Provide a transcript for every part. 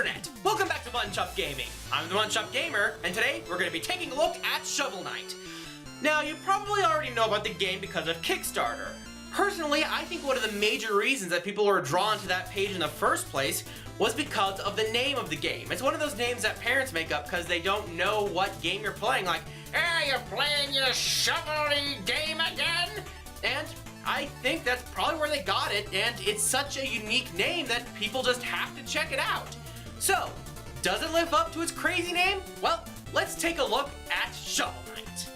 Internet! Welcome back to Mutton Gaming. I'm the Mutton Gamer, and today we're going to be taking a look at Shovel Knight. Now, you probably already know about the game because of Kickstarter. Personally, I think one of the major reasons that people were drawn to that page in the first place was because of the name of the game. It's one of those names that parents make up because they don't know what game you're playing, like, you're playing your shovel-y game again? And I think that's probably where they got it, and it's such a unique name that people just have to check it out. So, does it live up to its crazy name? Well, let's take a look at Shovel Knight.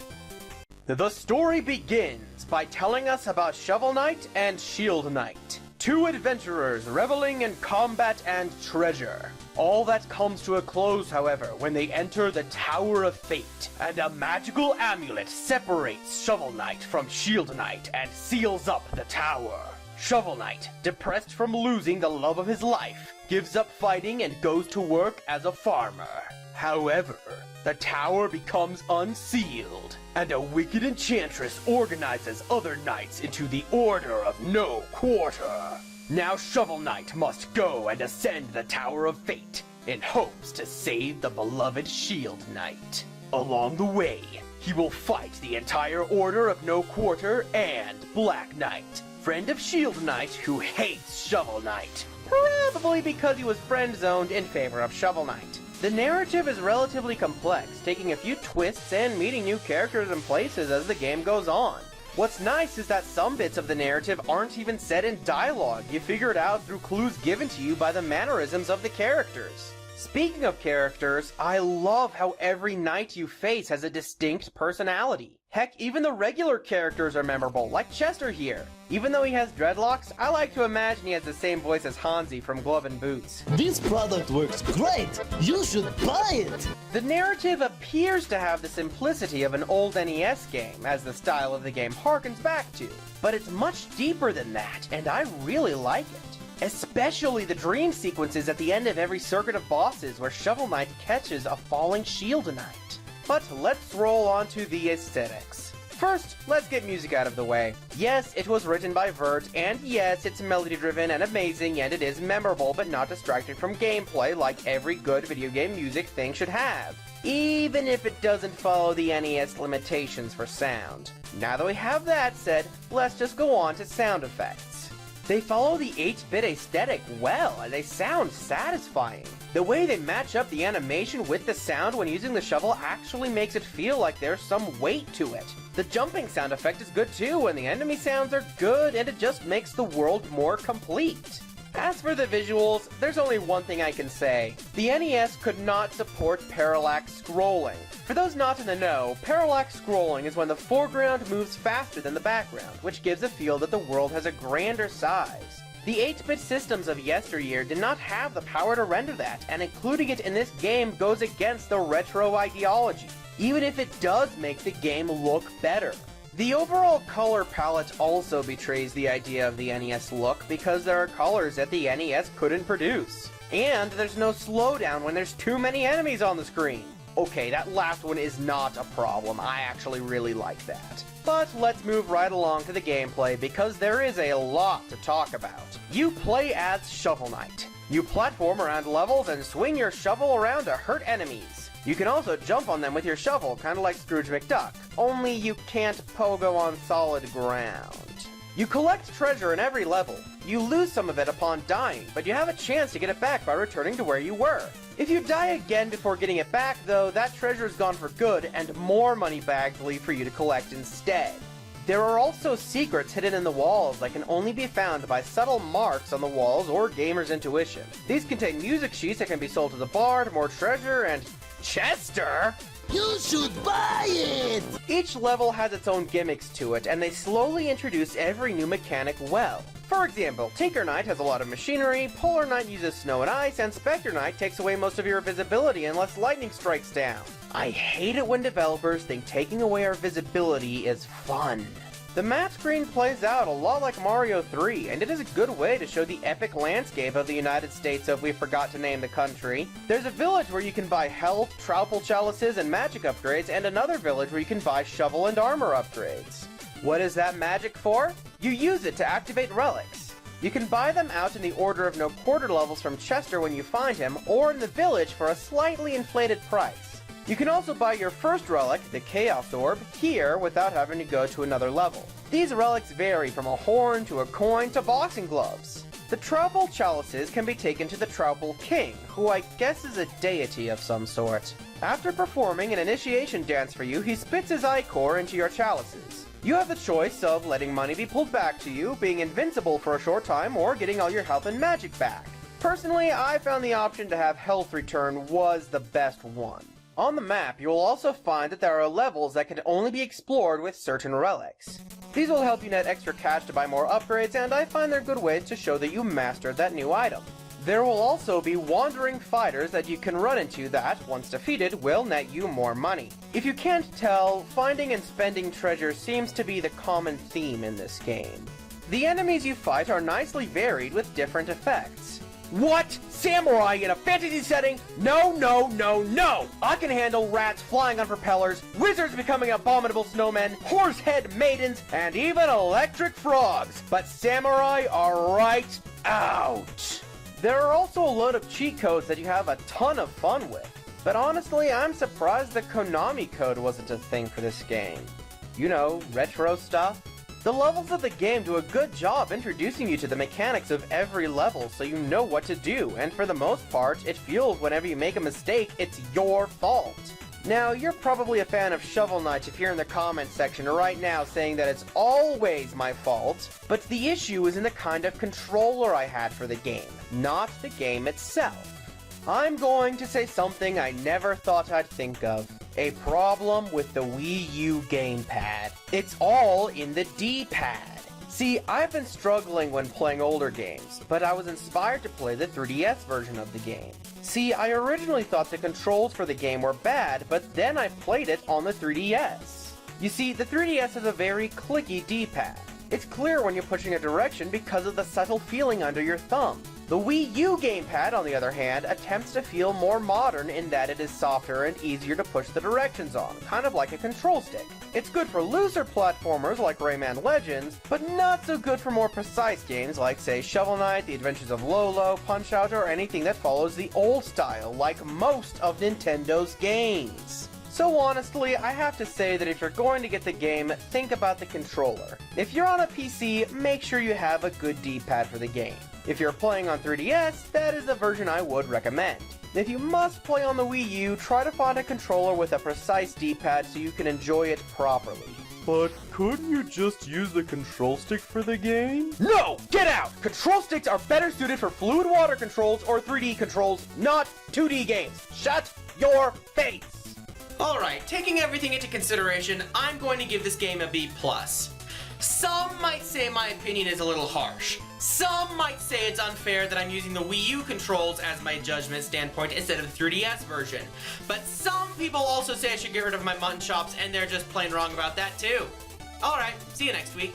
The story begins by telling us about Shovel Knight and Shield Knight, two adventurers reveling in combat and treasure. All that comes to a close, however, when they enter the Tower of Fate, and a magical amulet separates Shovel Knight from Shield Knight and seals up the tower. Shovel Knight, depressed from losing the love of his life, gives up fighting and goes to work as a farmer. However, the tower becomes unsealed, and a wicked enchantress organizes other knights into the Order of No Quarter. Now Shovel Knight must go and ascend the Tower of Fate in hopes to save the beloved Shield Knight. Along the way, he will fight the entire Order of No Quarter and Black Knight, friend of Shield Knight who hates Shovel Knight, probably because he was friend-zoned in favor of Shovel Knight. The narrative is relatively complex, taking a few twists and meeting new characters and places as the game goes on. What's nice is that some bits of the narrative aren't even said in dialogue. You figure it out through clues given to you by the mannerisms of the characters. Speaking of characters, I love how every knight you face has a distinct personality. Heck, even the regular characters are memorable, like Chester here. Even though he has dreadlocks, I like to imagine he has the same voice as Hansi from Glove and Boots. This product works great! You should buy it! The narrative appears to have the simplicity of an old NES game, as the style of the game harkens back to. But it's much deeper than that, and I really like it. Especially the dream sequences at the end of every circuit of bosses where Shovel Knight catches a falling Shield Knight. But let's roll on to the aesthetics. First, let's get music out of the way. Yes, it was written by Vert, and yes, it's melody-driven and amazing, and it is memorable but not distracting from gameplay like every good video game music thing should have, even if it doesn't follow the NES limitations for sound. Now that we have that said, let's just go on to sound effects. They follow the 8-bit aesthetic well, and they sound satisfying. The way they match up the animation with the sound when using the shovel actually makes it feel like there's some weight to it. The jumping sound effect is good too, and the enemy sounds are good, and it just makes the world more complete. As for the visuals, there's only one thing I can say. The NES could not support parallax scrolling. For those not in the know, parallax scrolling is when the foreground moves faster than the background, which gives a feel that the world has a grander size. The 8-bit systems of yesteryear did not have the power to render that, and including it in this game goes against the retro ideology, even if it does make the game look better. The overall color palette also betrays the idea of the NES look because there are colors that the NES couldn't produce. And there's no slowdown when there's too many enemies on the screen. Okay, that last one is not a problem. I actually really like that. But let's move right along to the gameplay because there is a lot to talk about. You play as Shovel Knight. You platform around levels and swing your shovel around to hurt enemies. You can also jump on them with your shovel, kind of like Scrooge McDuck, only you can't pogo on solid ground. You collect treasure in every level. You lose some of it upon dying, but you have a chance to get it back by returning to where you were. If you die again before getting it back, though, that treasure is gone for good, and more money bags leave for you to collect instead. There are also secrets hidden in the walls that can only be found by subtle marks on the walls or gamer's intuition. These contain music sheets that can be sold to the bard, more treasure, and Chester! You should buy it! Each level has its own gimmicks to it, and they slowly introduce every new mechanic well. For example, Tinker Knight has a lot of machinery, Polar Knight uses snow and ice, and Spectre Knight takes away most of your visibility unless lightning strikes down. I hate it when developers think taking away our visibility is fun. The map screen plays out a lot like Mario 3, and it is a good way to show the epic landscape of the United States if we forgot to name the country. There's a village where you can buy health, Troupple chalices, and magic upgrades, and another village where you can buy shovel and armor upgrades. What is that magic for? You use it to activate relics. You can buy them out in the order of no quarter levels from Chester when you find him, or in the village for a slightly inflated price. You can also buy your first relic, the Chaos Orb, here without having to go to another level. These relics vary from a horn to a coin to boxing gloves. The Troupple chalices can be taken to the Troupple King, who I guess is a deity of some sort. After performing an initiation dance for you, he spits his ichor into your chalices. You have the choice of letting money be pulled back to you, being invincible for a short time, or getting all your health and magic back. Personally, I found the option to have health return was the best one. On the map, you will also find that there are levels that can only be explored with certain relics. These will help you net extra cash to buy more upgrades, and I find they're good ways to show that you mastered that new item. There will also be wandering fighters that you can run into that, once defeated, will net you more money. If you can't tell, finding and spending treasure seems to be the common theme in this game. The enemies you fight are nicely varied with different effects. What? Samurai in a fantasy setting? No, no, no, no! I can handle rats flying on propellers, wizards becoming abominable snowmen, horse-head maidens, and even electric frogs. But samurai are right out. There are also a load of cheat codes that you have a ton of fun with. But honestly, I'm surprised the Konami code wasn't a thing for this game. You know, retro stuff. The levels of the game do a good job introducing you to the mechanics of every level so you know what to do, and for the most part, it feels whenever you make a mistake, it's your fault. Now, you're probably a fan of Shovel Knight if you're in the comments section right now saying that it's always my fault, but the issue is in the kind of controller I had for the game, not the game itself. I'm going to say something I never thought I'd think of. A problem with the Wii U gamepad. It's all in the D-pad. See, I've been struggling when playing older games, but I was inspired to play the 3DS version of the game. See, I originally thought the controls for the game were bad, but then I played it on the 3DS. You see, the 3DS has a very clicky D-pad. It's clear when you're pushing a direction because of the subtle feeling under your thumb. The Wii U gamepad, on the other hand, attempts to feel more modern in that it is softer and easier to push the directions on, kind of like a control stick. It's good for looser platformers like Rayman Legends, but not so good for more precise games like, say, Shovel Knight, The Adventures of Lolo, Punch-Out, or anything that follows the old style, like most of Nintendo's games. So honestly, I have to say that if you're going to get the game, think about the controller. If you're on a PC, make sure you have a good D-pad for the game. If you're playing on 3DS, that is the version I would recommend. If you must play on the Wii U, try to find a controller with a precise D-pad so you can enjoy it properly. But couldn't you just use the control stick for the game? No! Get out! Control sticks are better suited for fluid water controls or 3D controls, not 2D games. Shut your face! Alright, taking everything into consideration, I'm going to give this game a B+. Some might say my opinion is a little harsh. Some might say it's unfair that I'm using the Wii U controls as my judgment standpoint instead of the 3DS version. But some people also say I should get rid of my mutton chops, and they're just plain wrong about that too. Alright, see you next week.